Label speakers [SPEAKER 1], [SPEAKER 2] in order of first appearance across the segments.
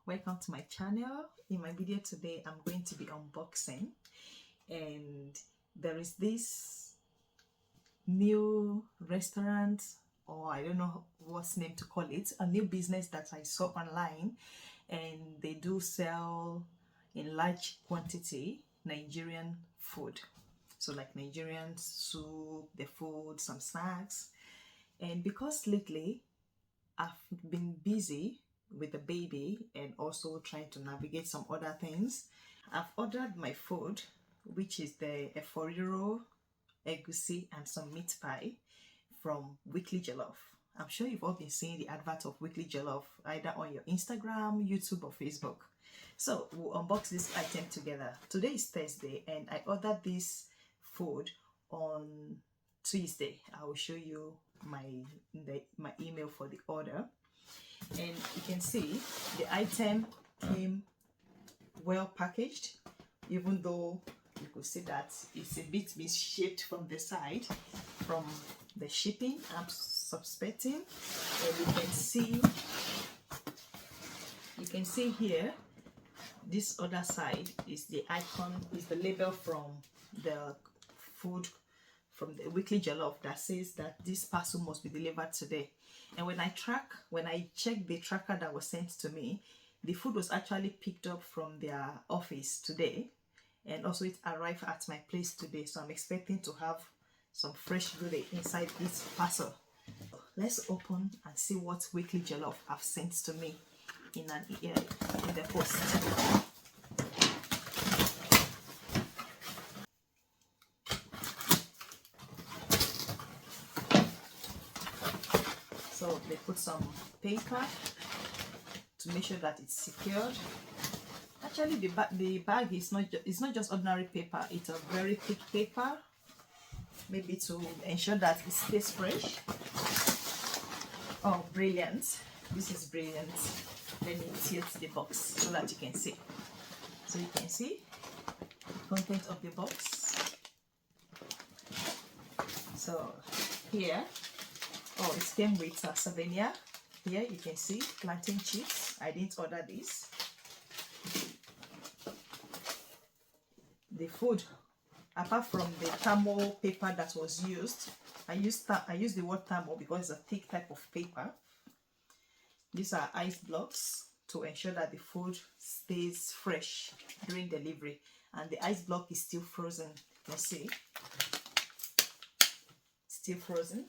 [SPEAKER 1] Welcome to my channel. In my video today, I'm going to be unboxing, and there is this new restaurant, or I don't know what's name to call it, a new business that I saw online, and they do sell in large quantity Nigerian food. So like Nigerian soup, the food, some snacks. And because lately I've been busy with the baby and also trying to navigate some other things, I've ordered my food, which is the eforiro, egusi, and some meat pie from Weekly Jollof. I'm sure you've all been seeing the advert of Weekly Jollof either on your Instagram, YouTube, or Facebook. So we'll unbox this item together. Today is Thursday, and I ordered this food on Tuesday. I will show you my email for the order, and you can see the item came well packaged, even though you could see that it's a bit misshaped from the side from the shipping, I'm suspecting. And you can see here, this other side is the icon, is the label from the food from the Weekly Jollof that says that this parcel must be delivered today. And when I checked the tracker that was sent to me, the food was actually picked up from their office today, and also it arrived at my place today. So I'm expecting to have some fresh goodie inside this parcel. Let's open and see what Weekly Jollof have sent to me in the post. So they put some paper to make sure that it's secured. Actually, the bag is not just ordinary paper. It's a very thick paper, maybe to ensure that it stays fresh. Oh, brilliant! This is brilliant. Let me tilt the box so that you can see. So you can see the content of the box. So here, oh, it came with a souvenir. Here you can see plantain chips. I didn't order this. The food, apart from the thermal paper that was used, I used the word thermal because it's a thick type of paper. These are ice blocks to ensure that the food stays fresh during delivery, and the ice block is still frozen. Let's see, still frozen,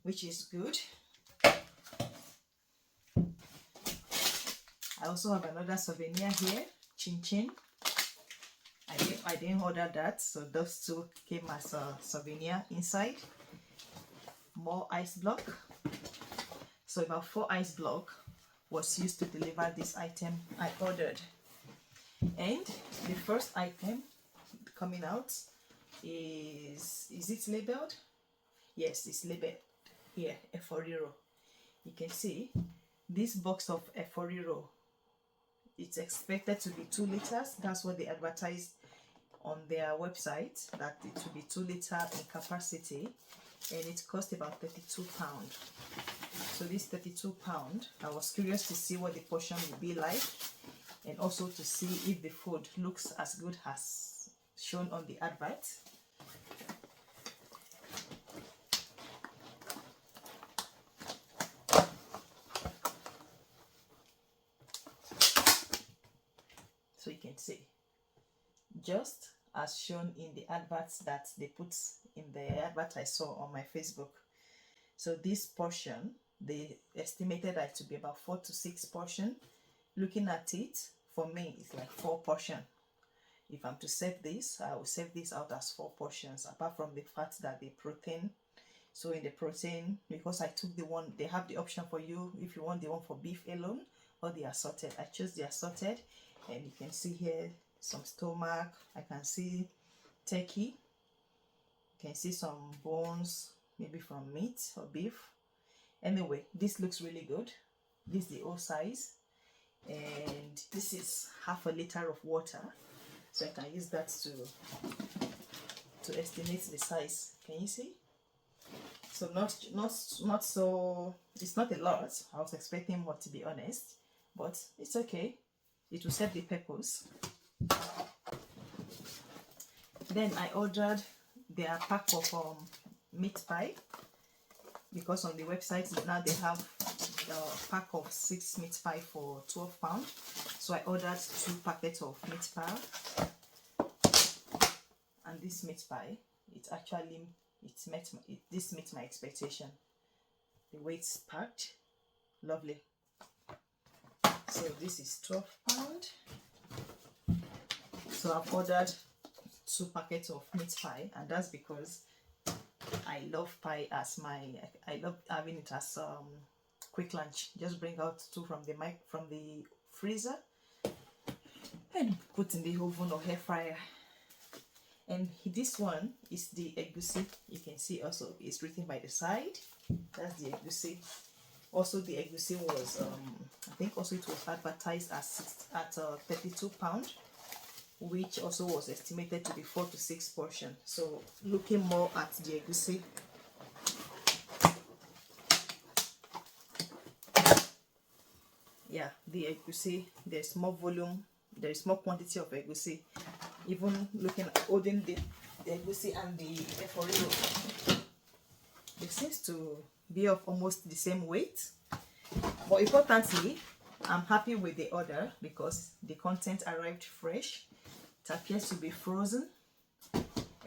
[SPEAKER 1] which is good. I also have another souvenir here, chin chin. I didn't order that, so those two came as a souvenir inside. More ice block. So about 4 ice block was used to deliver this item I ordered. And the first item coming out is it labeled? Yes, it's labeled here, eforiro. You can see this box of eforiro, it's expected to be 2 liters. That's what they advertised on their website, that it will be 2 liters in capacity, and it cost about £32. So this £32, I was curious to see what the portion would be like, and also to see if the food looks as good as shown on the advert. So you can see, just as shown in the adverts that they put in the advert I saw on my Facebook. So this portion, they estimated that to be about 4 to 6 portions. Looking at it, for me, it's like 4 portions. If I'm to serve this, I will serve this out as 4 portions, apart from the fact that the protein. So in the protein, because I took the one, they have the option for you if you want the one for beef alone or the assorted. I chose the assorted, and you can see here some stomach. I can see turkey. You can see some bones, maybe from meat or beef. Anyway, this looks really good. This is the O size, and this is half a liter of water, so I can use that to estimate the size. Can you see? So not so, it's not a lot. I was expecting more, to be honest, but it's okay. It will serve the purpose. Then I ordered their pack of meat pie, because on the website now they have a pack of 6 meat pie for £12. So I ordered 2 packets of meat pie, and this meat pie, this meets my expectation. The way it's packed, lovely. So this is £12. So I've ordered 2 packets of meat pie, and that's because I love pie as I love having it as quick lunch. Just bring out 2 from the freezer and put in the oven or air fryer. And this one is the egusi. You can see also it's written by the side. That's the egusi. Also the egusi was I think also it was advertised at £32, which also was estimated to be 4 to 6 portions. So looking more at the egusi, yeah, the egusi, there's more volume, there's more quantity of egusi. Even looking at holding the egusi and the efforiro, it seems to be of almost the same weight. But importantly, I'm happy with the order because the content arrived fresh. It appears to be frozen,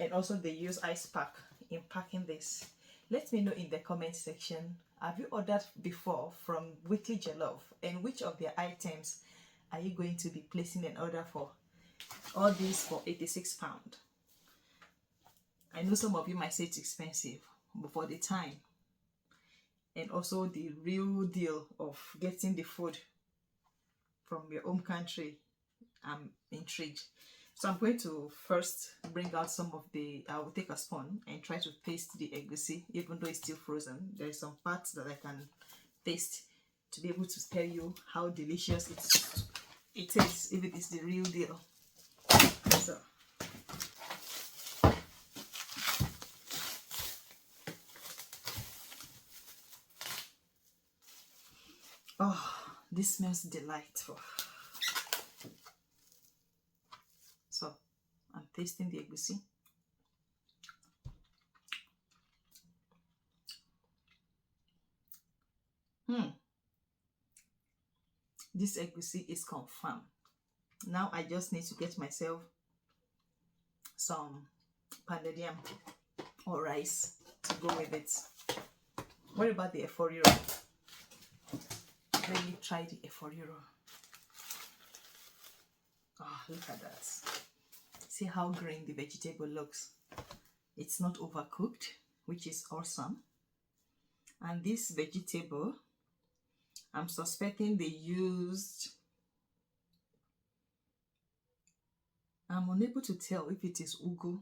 [SPEAKER 1] and also they use ice pack in packing this. Let me know in the comment section, have you ordered before from Weekly Jollof, and which of their items are you going to be placing an order for? All these for £86. I know some of you might say it's expensive, but for the time and also the real deal of getting the food from your home country, I'm intrigued. So I'm going to first bring out some of I will take a spoon and try to taste the egusi. Even though it's still frozen, there are some parts that I can taste to be able to tell you how delicious it is, if it is the real deal. So oh, this smells delightful. So I'm tasting the egusi. This egusi is confirmed. Now I just need to get myself some pounded yam or rice to go with it. What about the efforiro? Let me try the efforiro. Oh, look at that. See how green the vegetable looks. It's not overcooked, which is awesome. And this vegetable, I'm suspecting they used, I'm unable to tell if it is ugu.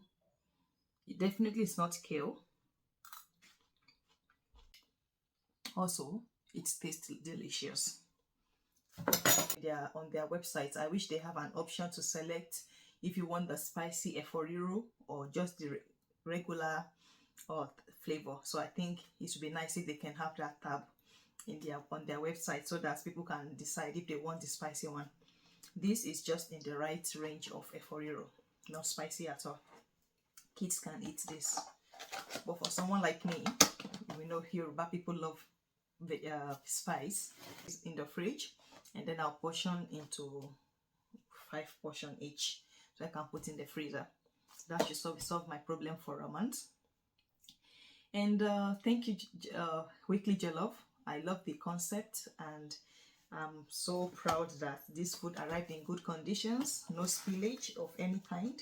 [SPEAKER 1] It definitely is not kale. Also, it tastes delicious. They are on their website. I wish they have an option to select if you want the spicy efforiro or just the regular flavor. So I think it would be nice if they can have that tab on their website, so that people can decide if they want the spicy one. This is just in the right range of efforiro, not spicy at all. Kids can eat this, but for someone like me, we know Yoruba people love spice. It's in the fridge, and then I'll portion into 5 portions each, so I can put in the freezer. That should solve my problem for a month. And thank you, Weekly Jollof. I love the concept, and I'm so proud that this food arrived in good conditions, no spillage of any kind,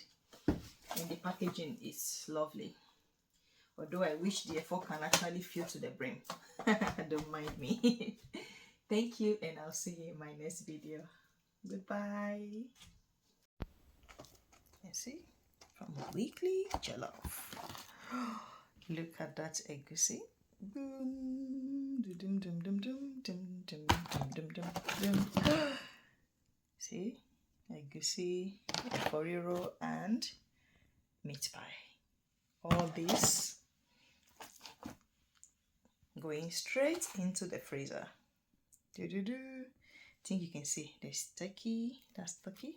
[SPEAKER 1] and the packaging is lovely. Although I wish the effort can actually fill to the brim. Don't mind me. Thank you, and I'll see you in my next video. Goodbye. You see, from Weekly Jollof. Look at that egusi. Boom. Dum, dum, dum, dum, dum, dum, dum, dum, dum, dum. See, egusi, efforiro, and meat pie. All this going straight into the freezer. think you can see there's turkey. That's turkey.